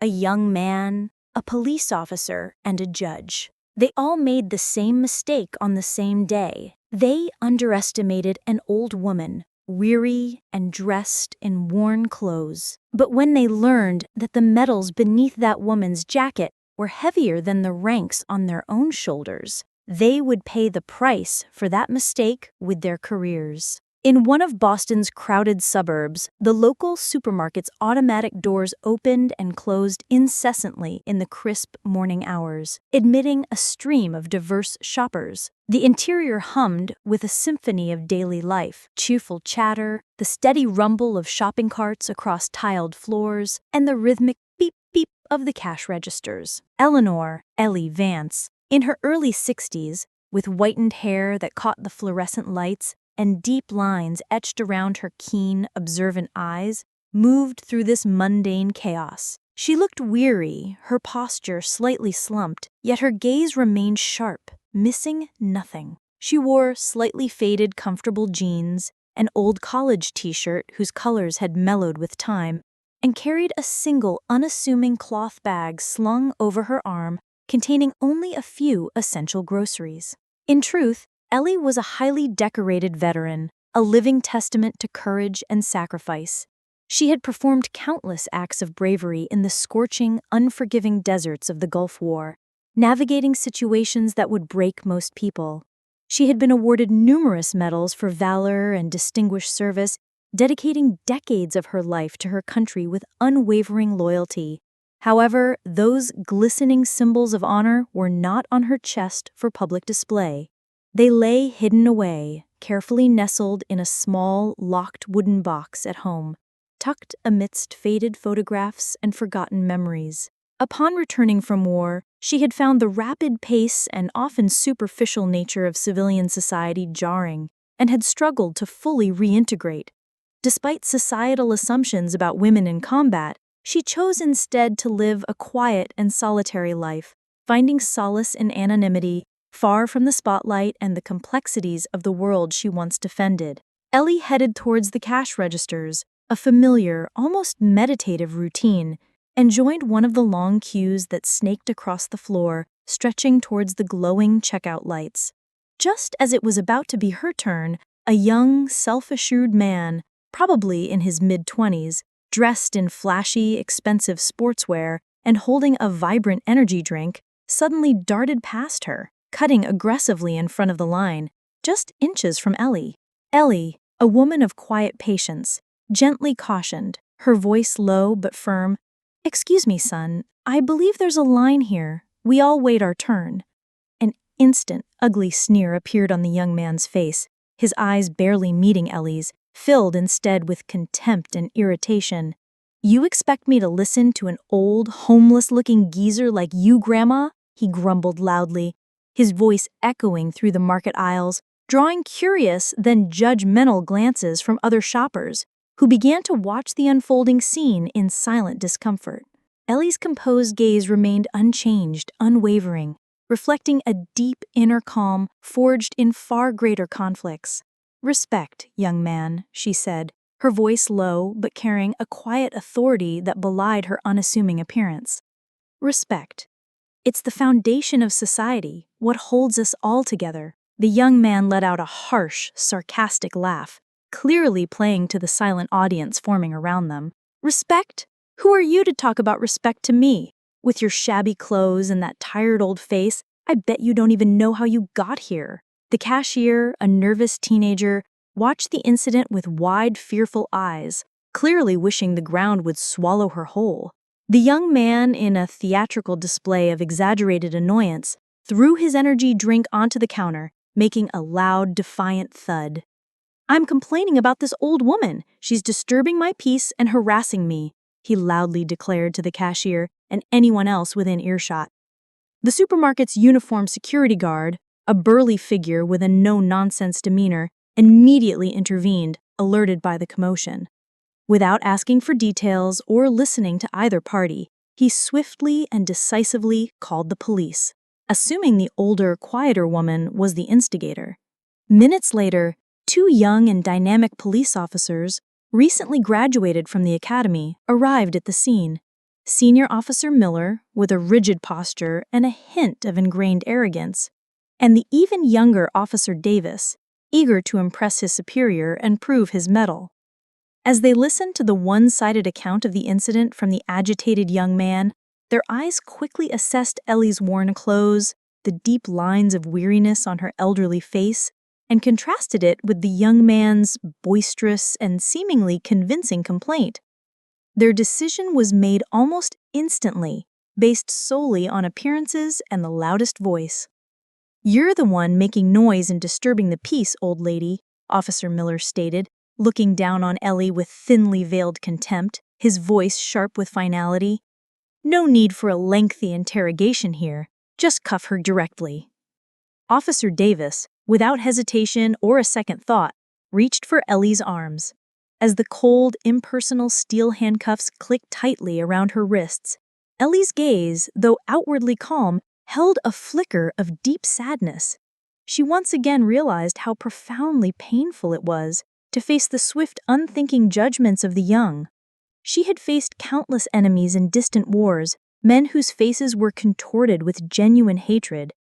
a young man, a police officer, and a judge. They all made the same mistake on the same day. They underestimated an old woman, weary and dressed in worn clothes. But when they learned that the metals beneath that woman's jacket were heavier than the ranks on their own shoulders, they would pay the price for that mistake with their careers. In one of Boston's crowded suburbs, the local supermarket's automatic doors opened and closed incessantly in the crisp morning hours, admitting a stream of diverse shoppers. The interior hummed with a symphony of daily life, cheerful chatter, the steady rumble of shopping carts across tiled floors, and the rhythmic beep-beep of the cash registers. Eleanor, Ellie Vance, in her early 60s, with whitened hair that caught the fluorescent lights and deep lines etched around her keen, observant eyes, moved through this mundane chaos. She looked weary, her posture slightly slumped, yet her gaze remained sharp, missing nothing. She wore slightly faded, comfortable jeans, an old college t-shirt whose colors had mellowed with time, and carried a single, unassuming cloth bag slung over her arm containing only a few essential groceries. In truth, Ellie was a highly decorated veteran, a living testament to courage and sacrifice. She had performed countless acts of bravery in the scorching, unforgiving deserts of the Gulf War, navigating situations that would break most people. She had been awarded numerous medals for valor and distinguished service, dedicating decades of her life to her country with unwavering loyalty. However, those glistening symbols of honor were not on her chest for public display. They lay hidden away, carefully nestled in a small, locked wooden box at home, tucked amidst faded photographs and forgotten memories. Upon returning from war, she had found the rapid pace and often superficial nature of civilian society jarring and had struggled to fully reintegrate. Despite societal assumptions about women in combat, she chose instead to live a quiet and solitary life, finding solace in anonymity, far from the spotlight and the complexities of the world she once defended. Ellie headed towards the cash registers, a familiar, almost meditative routine, and joined one of the long queues that snaked across the floor, stretching towards the glowing checkout lights. Just as it was about to be her turn, a young, self-assured man, probably in his mid-20s, dressed in flashy, expensive sportswear and holding a vibrant energy drink, suddenly darted past her, cutting aggressively in front of the line, just inches from Ellie. Ellie, a woman of quiet patience, gently cautioned, her voice low but firm, "Excuse me, son, I believe there's a line here. We all wait our turn." An instant, ugly sneer appeared on the young man's face, his eyes barely meeting Ellie's, filled instead with contempt and irritation. "You expect me to listen to an old, homeless-looking geezer like you, Grandma?" he grumbled loudly, his voice echoing through the market aisles, drawing curious, then judgmental glances from other shoppers, who began to watch the unfolding scene in silent discomfort. Ellie's composed gaze remained unchanged, unwavering, reflecting a deep inner calm forged in far greater conflicts. "Respect, young man," she said, her voice low but carrying a quiet authority that belied her unassuming appearance. "Respect. It's the foundation of society, what holds us all together." The young man let out a harsh, sarcastic laugh, clearly playing to the silent audience forming around them. "Respect? Who are you to talk about respect to me? With your shabby clothes and that tired old face, I bet you don't even know how you got here." The cashier, a nervous teenager, watched the incident with wide, fearful eyes, clearly wishing the ground would swallow her whole. The young man, in a theatrical display of exaggerated annoyance, threw his energy drink onto the counter, making a loud, defiant thud. "I'm complaining about this old woman. She's disturbing my peace and harassing me," he loudly declared to the cashier and anyone else within earshot. The supermarket's uniformed security guard, a burly figure with a no-nonsense demeanor, immediately intervened, alerted by the commotion. Without asking for details or listening to either party, he swiftly and decisively called the police, assuming the older, quieter woman was the instigator. Minutes later, two young and dynamic police officers, recently graduated from the academy, arrived at the scene. Senior Officer Miller, with a rigid posture and a hint of ingrained arrogance, and the even younger Officer Davis, eager to impress his superior and prove his mettle. As they listened to the one-sided account of the incident from the agitated young man, their eyes quickly assessed Ellie's worn clothes, the deep lines of weariness on her elderly face, and contrasted it with the young man's boisterous and seemingly convincing complaint. Their decision was made almost instantly, based solely on appearances and the loudest voice. "You're the one making noise and disturbing the peace, old lady," Officer Miller stated, looking down on Ellie with thinly veiled contempt, his voice sharp with finality. "No need for a lengthy interrogation here. Just cuff her directly." Officer Davis, without hesitation or a second thought, reached for Ellie's arms. As the cold, impersonal steel handcuffs clicked tightly around her wrists, Ellie's gaze, though outwardly calm, held a flicker of deep sadness. She once again realized how profoundly painful it was to face the swift, unthinking judgments of the young. She had faced countless enemies in distant wars, men whose faces were contorted with genuine hatred,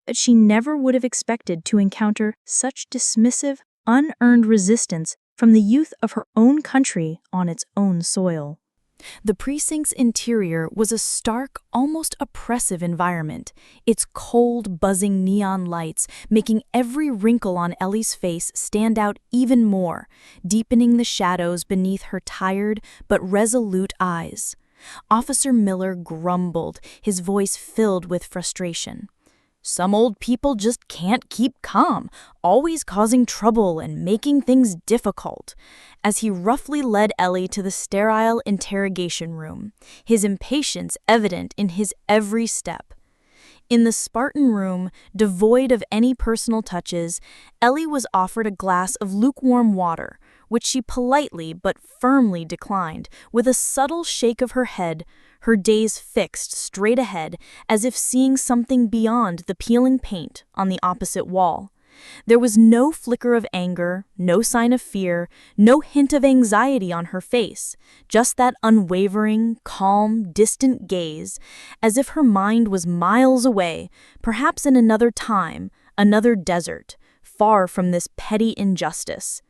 but she never would have expected to encounter such dismissive, unearned resistance from the youth of her own country on its own soil. The precinct's interior was a stark, almost oppressive environment, its cold, buzzing neon lights making every wrinkle on Ellie's face stand out even more, deepening the shadows beneath her tired but resolute eyes. Officer Miller grumbled, his voice filled with frustration. "Some old people just can't keep calm, always causing trouble and making things difficult," as he roughly led Ellie to the sterile interrogation room, his impatience evident in his every step. In the Spartan room, devoid of any personal touches, Ellie was offered a glass of lukewarm water, which she politely but firmly declined, with a subtle shake of her head, her gaze fixed straight ahead, as if seeing something beyond the peeling paint on the opposite wall. There was no flicker of anger, no sign of fear, no hint of anxiety on her face, just that unwavering, calm, distant gaze, as if her mind was miles away, perhaps in another time, another desert, far from this petty injustice.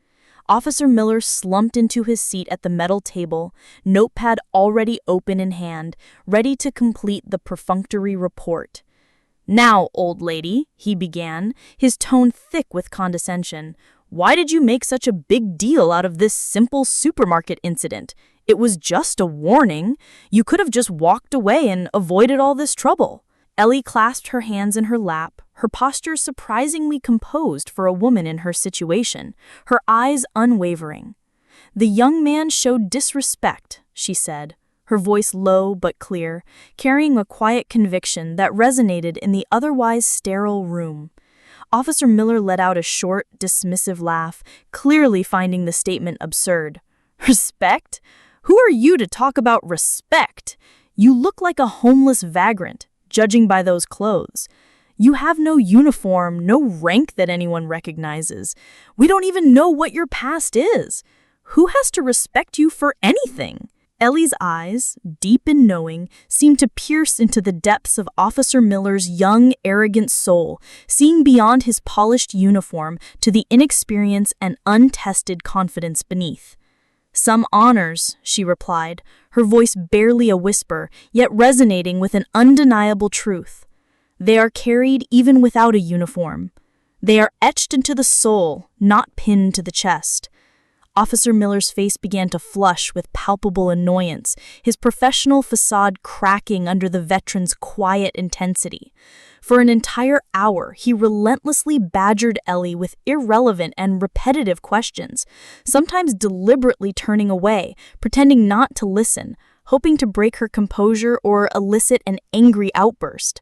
Officer Miller slumped into his seat at the metal table, notepad already open in hand, ready to complete the perfunctory report. "Now, old lady," he began, his tone thick with condescension, "why did you make such a big deal out of this simple supermarket incident? It was just a warning. You could have just walked away and avoided all this trouble." Ellie clasped her hands in her lap, her posture surprisingly composed for a woman in her situation, her eyes unwavering. "The young man showed disrespect," she said, her voice low but clear, carrying a quiet conviction that resonated in the otherwise sterile room. Officer Miller let out a short, dismissive laugh, clearly finding the statement absurd. "Respect? Who are you to talk about respect? You look like a homeless vagrant, judging by those clothes. You have no uniform, no rank that anyone recognizes. We don't even know what your past is. Who has to respect you for anything?" Ellie's eyes, deep and knowing, seemed to pierce into the depths of Officer Miller's young, arrogant soul, seeing beyond his polished uniform to the inexperience and untested confidence beneath. "Some honors," she replied, her voice barely a whisper, yet resonating with an undeniable truth. "They are carried even without a uniform. They are etched into the soul, not pinned to the chest." Officer Miller's face began to flush with palpable annoyance, his professional facade cracking under the veteran's quiet intensity. For an entire hour, he relentlessly badgered Ellie with irrelevant and repetitive questions, sometimes deliberately turning away, pretending not to listen, hoping to break her composure or elicit an angry outburst.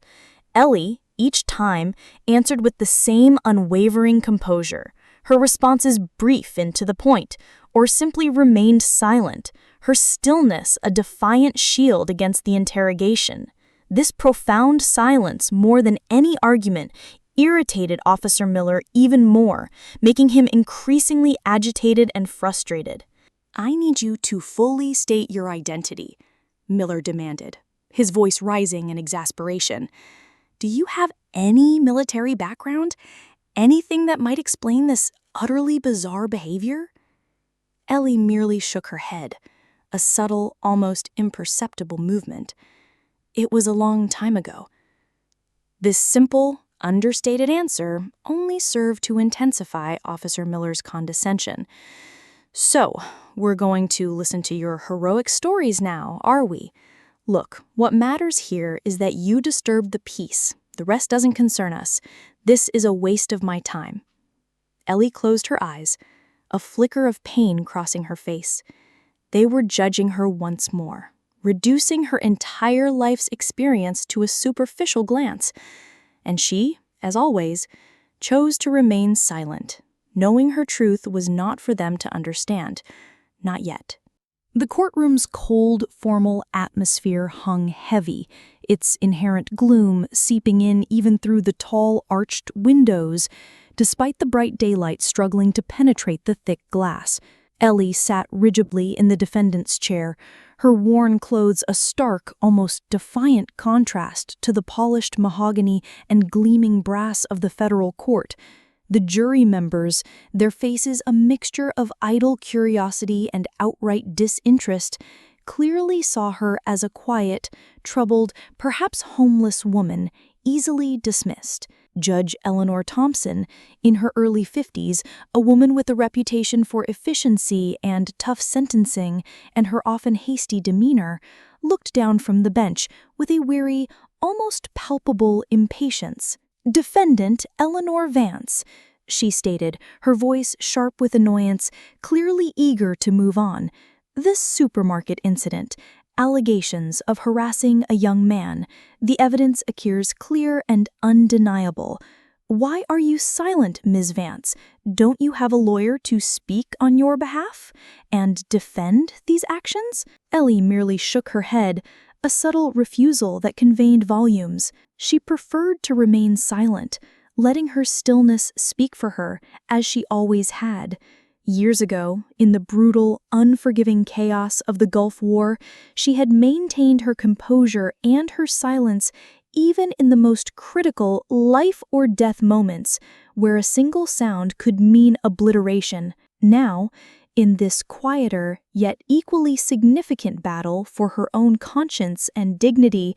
Ellie, each time, answered with the same unwavering composure, her responses brief and to the point, or simply remained silent, her stillness a defiant shield against the interrogation. This profound silence, more than any argument, irritated Officer Miller even more, making him increasingly agitated and frustrated. "I need you to fully state your identity. Miller demanded, his voice rising in exasperation. "Do you have any military background? Anything that might explain this utterly bizarre behavior?" Ellie merely shook her head, a subtle, almost imperceptible movement. It was a long time ago. This simple, understated answer only served to intensify Officer Miller's condescension. "So, we're going to listen to your heroic stories now, are we? Look, what matters here is that you disturbed the peace. The rest doesn't concern us. This is a waste of my time." Ellie closed her eyes, a flicker of pain crossing her face. They were judging her once more, reducing her entire life's experience to a superficial glance. And she, as always, chose to remain silent, knowing her truth was not for them to understand. Not yet. The courtroom's cold, formal atmosphere hung heavy, its inherent gloom seeping in even through the tall, arched windows, despite the bright daylight struggling to penetrate the thick glass. Ellie sat rigidly in the defendant's chair, her worn clothes a stark, almost defiant contrast to the polished mahogany and gleaming brass of the federal court. The jury members, their faces a mixture of idle curiosity and outright disinterest, clearly saw her as a quiet, troubled, perhaps homeless woman, easily dismissed. Judge Eleanor Thompson, in her early 50s, a woman with a reputation for efficiency and tough sentencing, and her often hasty demeanor, looked down from the bench with a weary, almost palpable impatience. "Defendant Eleanor Vance," she stated, her voice sharp with annoyance, clearly eager to move on. "This supermarket incident, allegations of harassing a young man, the evidence appears clear and undeniable. Why are you silent, Ms. Vance? Don't you have a lawyer to speak on your behalf and defend these actions?" Ellie merely shook her head, a subtle refusal that conveyed volumes. She preferred to remain silent, letting her stillness speak for her, as she always had. Years ago, in the brutal, unforgiving chaos of the Gulf War, she had maintained her composure and her silence even in the most critical life-or-death moments, where a single sound could mean obliteration. Now, in this quieter, yet equally significant battle for her own conscience and dignity,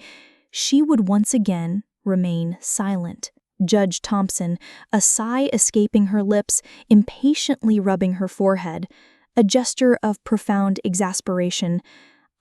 she would once again remain silent. Judge Thompson, a sigh escaping her lips, impatiently rubbing her forehead, a gesture of profound exasperation.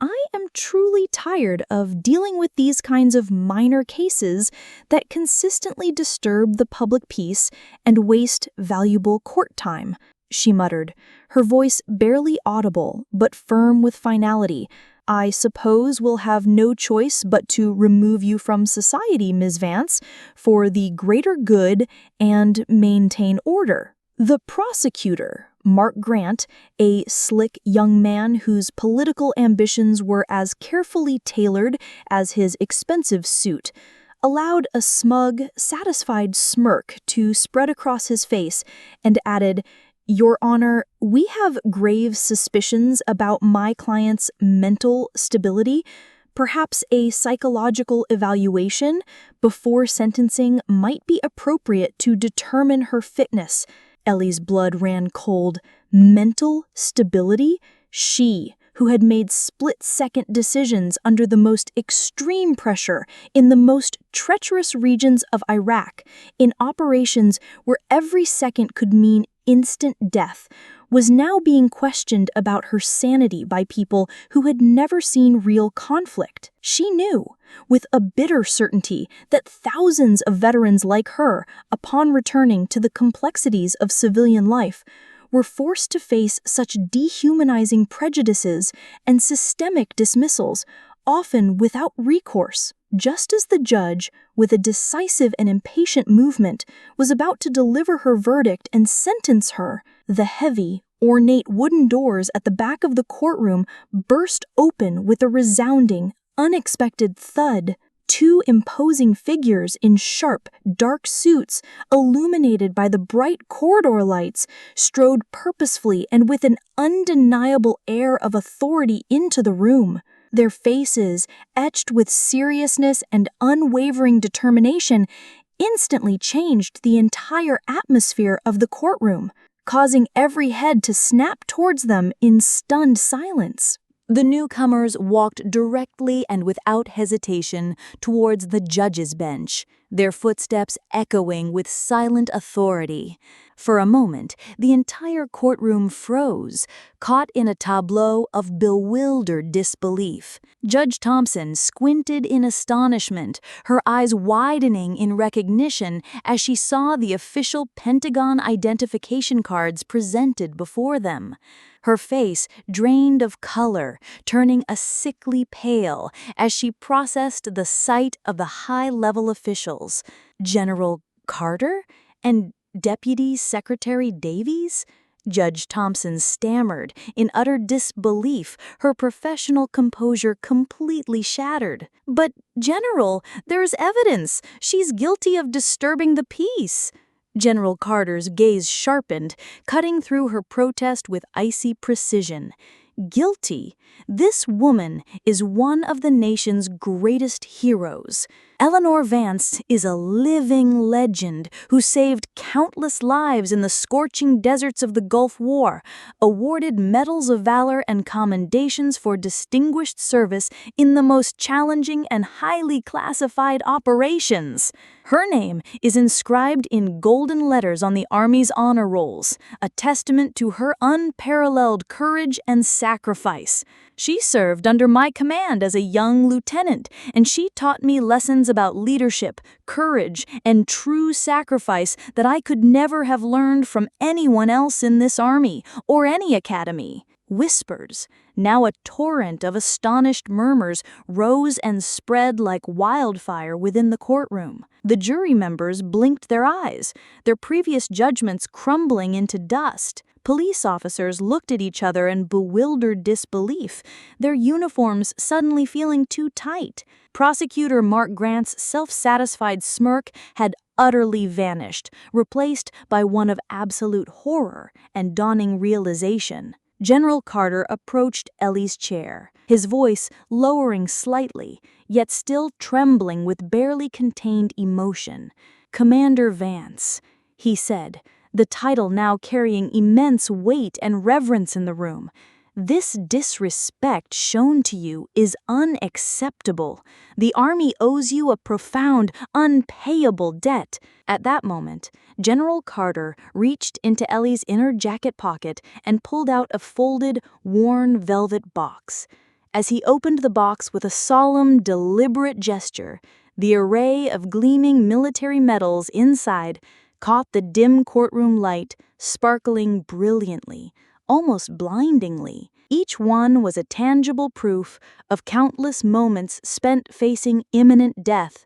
"I am truly tired of dealing with these kinds of minor cases that consistently disturb the public peace and waste valuable court time," she muttered, her voice barely audible but firm with finality. "I suppose we'll have no choice but to remove you from society, Ms. Vance, for the greater good and maintain order." The prosecutor, Mark Grant, a slick young man whose political ambitions were as carefully tailored as his expensive suit, allowed a smug, satisfied smirk to spread across his face and added, "Your Honor, we have grave suspicions about my client's mental stability. Perhaps a psychological evaluation before sentencing might be appropriate to determine her fitness." Ellie's blood ran cold. Mental stability? She, who had made split-second decisions under the most extreme pressure in the most treacherous regions of Iraq, in operations where every second could mean instant death, was now being questioned about her sanity by people who had never seen real conflict. She knew, with a bitter certainty, that thousands of veterans like her, upon returning to the complexities of civilian life, were forced to face such dehumanizing prejudices and systemic dismissals, often without recourse. Just as the judge, with a decisive and impatient movement, was about to deliver her verdict and sentence her, the heavy, ornate wooden doors at the back of the courtroom burst open with a resounding, unexpected thud. Two imposing figures in sharp, dark suits, illuminated by the bright corridor lights, strode purposefully and with an undeniable air of authority into the room. Their faces, etched with seriousness and unwavering determination, instantly changed the entire atmosphere of the courtroom, causing every head to snap towards them in stunned silence. The newcomers walked directly and without hesitation towards the judge's bench, their footsteps echoing with silent authority. For a moment, the entire courtroom froze, caught in a tableau of bewildered disbelief. Judge Thompson squinted in astonishment, her eyes widening in recognition as she saw the official Pentagon identification cards presented before them. Her face drained of color, turning a sickly pale as she processed the sight of the high-level officials, General Carter and Deputy Secretary Davies. Judge Thompson stammered in utter disbelief, her professional composure completely shattered. "But, General, there's evidence. She's guilty of disturbing the peace." General Carter's gaze sharpened, cutting through her protest with icy precision. Guilty? This woman is one of the nation's greatest heroes. Eleanor Vance is a living legend who saved countless lives in the scorching deserts of the Gulf War, awarded medals of valor and commendations for distinguished service in the most challenging and highly classified operations. Her name is inscribed in golden letters on the Army's honor rolls, a testament to her unparalleled courage and sacrifice. She served under my command as a young lieutenant, and she taught me lessons about leadership, courage, and true sacrifice that I could never have learned from anyone else in this army or any academy. Whispers, now a torrent of astonished murmurs, rose and spread like wildfire within the courtroom. The jury members blinked their eyes, their previous judgments crumbling into dust. Police officers looked at each other in bewildered disbelief, their uniforms suddenly feeling too tight. Prosecutor Mark Grant's self-satisfied smirk had utterly vanished, replaced by one of absolute horror and dawning realization. General Carter approached Ellie's chair, his voice lowering slightly, yet still trembling with barely contained emotion. "Commander Vance," he said, the title now carrying immense weight and reverence in the room. "This disrespect shown to you is unacceptable. The Army owes you a profound, unpayable debt." At that moment, General Carter reached into Ellie's inner jacket pocket and pulled out a folded, worn velvet box. As he opened the box with a solemn, deliberate gesture, the array of gleaming military medals inside caught the dim courtroom light, sparkling brilliantly, almost blindingly. Each one was a tangible proof of countless moments spent facing imminent death,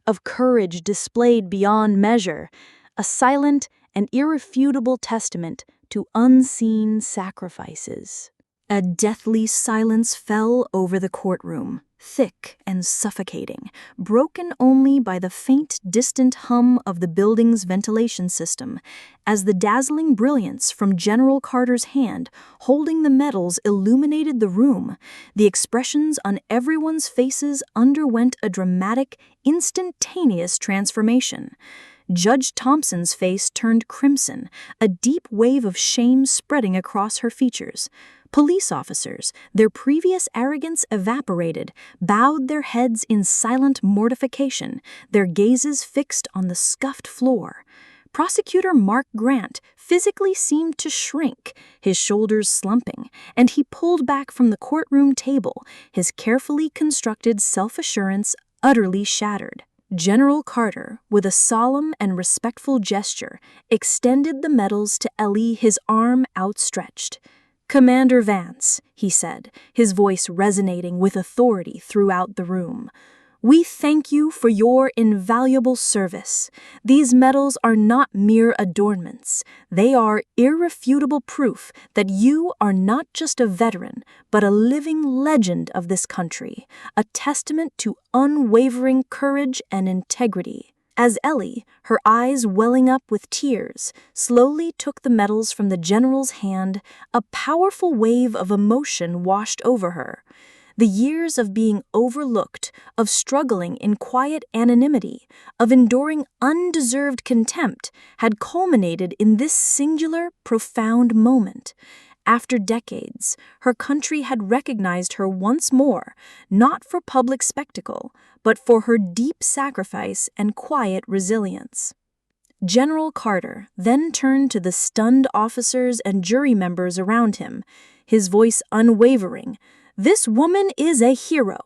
of courage displayed beyond measure, a silent and irrefutable testament to unseen sacrifices. A deathly silence fell over the courtroom, thick and suffocating, broken only by the faint, distant hum of the building's ventilation system, as the dazzling brilliance from General Carter's hand holding the medals illuminated the room. The expressions on everyone's faces underwent a dramatic, instantaneous transformation. Judge Thompson's face turned crimson, a deep wave of shame spreading across her features. Police officers, their previous arrogance evaporated, bowed their heads in silent mortification, their gazes fixed on the scuffed floor. Prosecutor Mark Grant physically seemed to shrink, his shoulders slumping, and he pulled back from the courtroom table, his carefully constructed self-assurance utterly shattered. General Carter, with a solemn and respectful gesture, extended the medals to Ellie, his arm outstretched. "Commander Vance," he said, his voice resonating with authority throughout the room, "we thank you for your invaluable service. These medals are not mere adornments. They are irrefutable proof that you are not just a veteran, but a living legend of this country, a testament to unwavering courage and integrity." As Ellie, her eyes welling up with tears, slowly took the medals from the general's hand, a powerful wave of emotion washed over her. The years of being overlooked, of struggling in quiet anonymity, of enduring undeserved contempt had culminated in this singular, profound moment. After decades, her country had recognized her once more, not for public spectacle, but for her deep sacrifice and quiet resilience. General Carter then turned to the stunned officers and jury members around him, his voice unwavering. "This woman is a hero.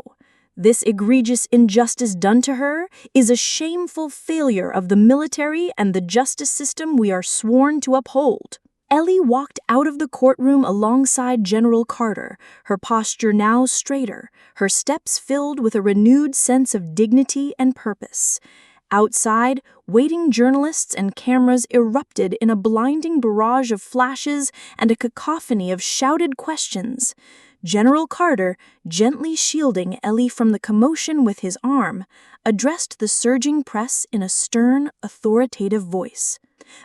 This egregious injustice done to her is a shameful failure of the military and the justice system we are sworn to uphold." Ellie walked out of the courtroom alongside General Carter, her posture now straighter, her steps filled with a renewed sense of dignity and purpose. Outside, waiting journalists and cameras erupted in a blinding barrage of flashes and a cacophony of shouted questions. General Carter, gently shielding Ellie from the commotion with his arm, addressed the surging press in a stern, authoritative voice.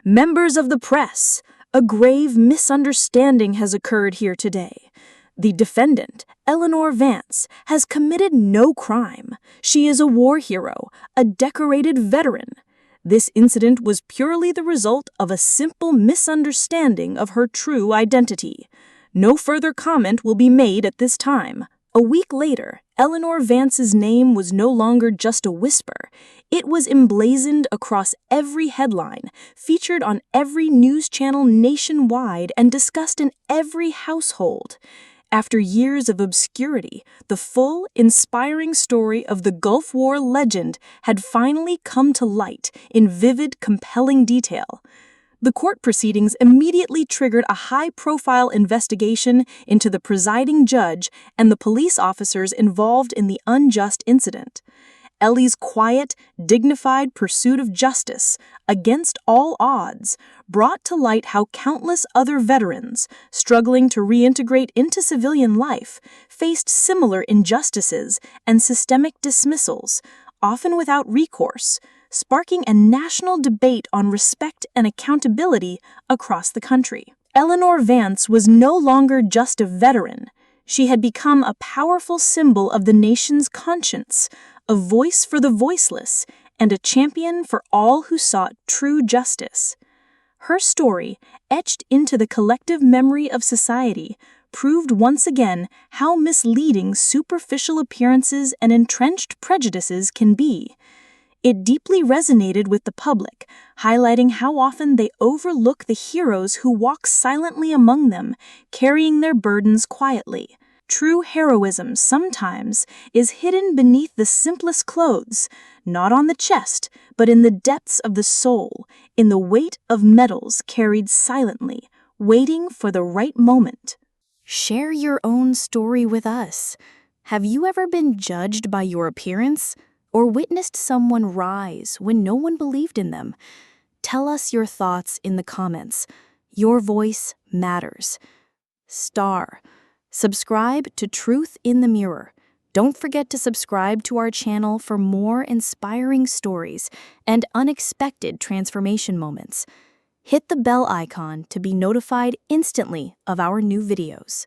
"Members of the press! A grave misunderstanding has occurred here today. The defendant, Eleanor Vance, has committed no crime. She is a war hero, a decorated veteran. This incident was purely the result of a simple misunderstanding of her true identity. No further comment will be made at this time." A week later, Eleanor Vance's name was no longer just a whisper. It was emblazoned across every headline, featured on every news channel nationwide, and discussed in every household. After years of obscurity, the full, inspiring story of the Gulf War legend had finally come to light in vivid, compelling detail. The court proceedings immediately triggered a high-profile investigation into the presiding judge and the police officers involved in the unjust incident. Ellie's quiet, dignified pursuit of justice, against all odds, brought to light how countless other veterans, struggling to reintegrate into civilian life, faced similar injustices and systemic dismissals, often without recourse, sparking a national debate on respect and accountability across the country. Eleanor Vance was no longer just a veteran. She had become a powerful symbol of the nation's conscience, a voice for the voiceless, and a champion for all who sought true justice. Her story, etched into the collective memory of society, proved once again how misleading superficial appearances and entrenched prejudices can be. It deeply resonated with the public, highlighting how often they overlook the heroes who walk silently among them, carrying their burdens quietly. True heroism sometimes is hidden beneath the simplest clothes, not on the chest, but in the depths of the soul, in the weight of medals carried silently, waiting for the right moment. Share your own story with us. Have you ever been judged by your appearance, or witnessed someone rise when no one believed in them? Tell us your thoughts in the comments. Your voice matters. Subscribe to Truth in the Mirror. Don't forget to subscribe to our channel for more inspiring stories and unexpected transformation moments. Hit the bell icon to be notified instantly of our new videos.